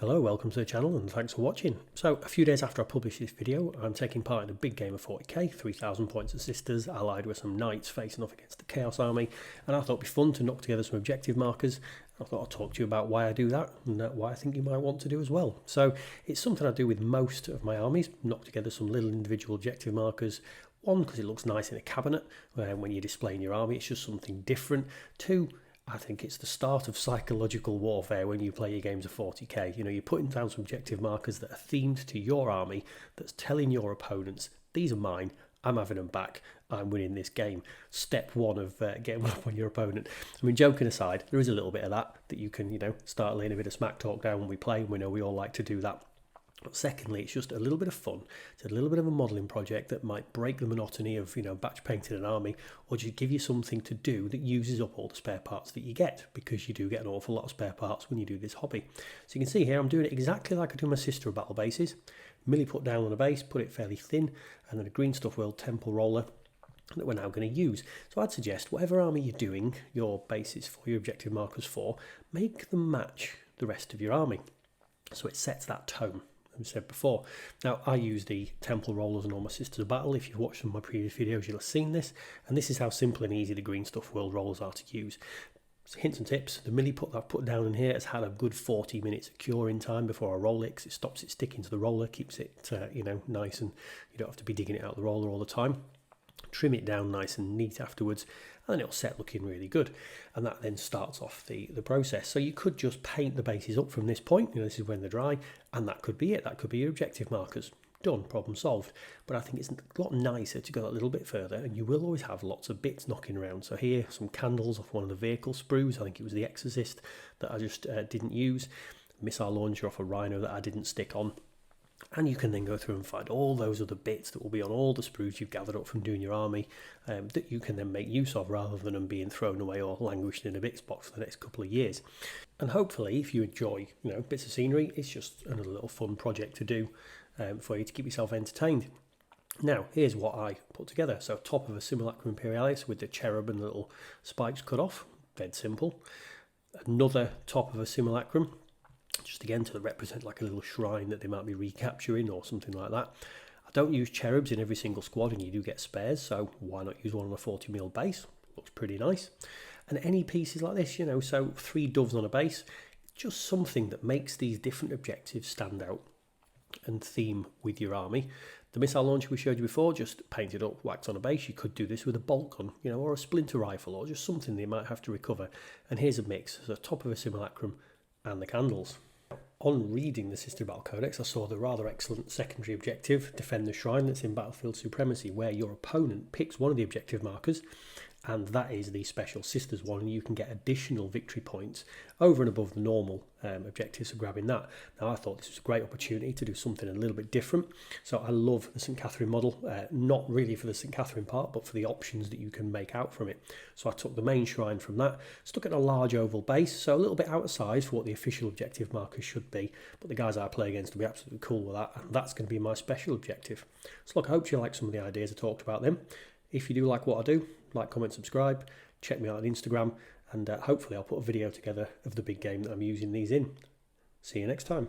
Hello, welcome to the channel and thanks for watching. So a few days after I published this video, I'm taking part in a big game of 40k, 3,000 points of sisters, allied with some knights facing off against the Chaos Army, and I thought it'd be fun to knock together some objective markers. I thought I'd talk to you about why I do that and why I think you might want to do as well. So it's something I do with most of my armies, knock together some little individual objective markers. One, because it looks nice in a cabinet when you're displaying your army, it's just something different. Two, I think it's the start of psychological warfare when you play your games of 40k. You know, you're putting down some objective markers that are themed to your army, that's telling your opponents, these are mine, I'm having them back, I'm winning this game. Step one of getting one up on your opponent. I mean, joking aside, there is a little bit of that you can, start laying a bit of smack talk down when we play, and we know we all like to do that. But secondly, it's just a little bit of fun. It's a little bit of a modelling project that might break the monotony of, batch painting an army, or just give you something to do that uses up all the spare parts that you get, because you do get an awful lot of spare parts when you do this hobby. So you can see here, I'm doing it exactly like I do my sister battle bases. Millie put down on a base, put it fairly thin, and then a green stuff world temple roller that we're now going to use. So I'd suggest whatever army you're doing your bases for, your objective markers for, make them match the rest of your army. So it sets that tone. As I said before. Now, I use the temple rollers on all my sisters of battle. If you've watched some of my previous videos, you'll have seen this. And this is how simple and easy the green stuff world rollers are to use. So hints and tips. The milli put that I've put down in here has had a good 40 minutes of curing time before I roll it, 'cause it stops it sticking to the roller, keeps it nice, and you don't have to be digging it out of the roller all the time. Trim it down nice and neat afterwards, and then it'll set looking really good, and that then starts off the process. So you could just paint the bases up from this point, this is when they're dry, and that could be it. That could be your objective markers. Done, problem solved. But I think it's a lot nicer to go a little bit further, and you will always have lots of bits knocking around. So here, some candles off one of the vehicle sprues. I think it was the Exorcist that I just didn't use. Missile launcher off a Rhino that I didn't stick on. And you can then go through and find all those other bits that will be on all the sprues you've gathered up from doing your army, that you can then make use of, rather than them being thrown away or languishing in a bits box for the next couple of years. And hopefully, if you enjoy bits of scenery, it's just another little fun project to do for you to keep yourself entertained. Now, here's what I put together. So top of a Simulacrum Imperialis with the cherub and the little spikes cut off, dead simple. Another top of a Simulacrum, just again to represent like a little shrine that they might be recapturing or something like that. I don't use cherubs in every single squad, and you do get spares, so why not use one on a 40mm base? Looks pretty nice. And any pieces like this, so 3 doves on a base, just something that makes these different objectives stand out and theme with your army. The missile launcher we showed you before, just painted up, waxed on a base. You could do this with a bolt gun, or a splinter rifle, or just something they might have to recover. And here's a mix, so top of a Simulacrum and the candles. On reading the Sister Battle Codex, I saw the rather excellent secondary objective, defend the shrine, that's in Battlefield Supremacy, where your opponent picks one of the objective markers, and that is the special Sisters one, and you can get additional victory points over and above the normal objectives for grabbing that. Now, I thought this was a great opportunity to do something a little bit different. So I love the St. Catherine model, not really for the St. Catherine part, but for the options that you can make out from it. So I took the main shrine from that, stuck it on a large oval base, so a little bit out of size for what the official objective markers should be, but the guys I play against will be absolutely cool with that, and that's going to be my special objective. So look, I hope you like some of the ideas I talked about them. If you do like what I do, like, comment, subscribe, check me out on Instagram, and hopefully I'll put a video together of the big game that I'm using these in. See you next time.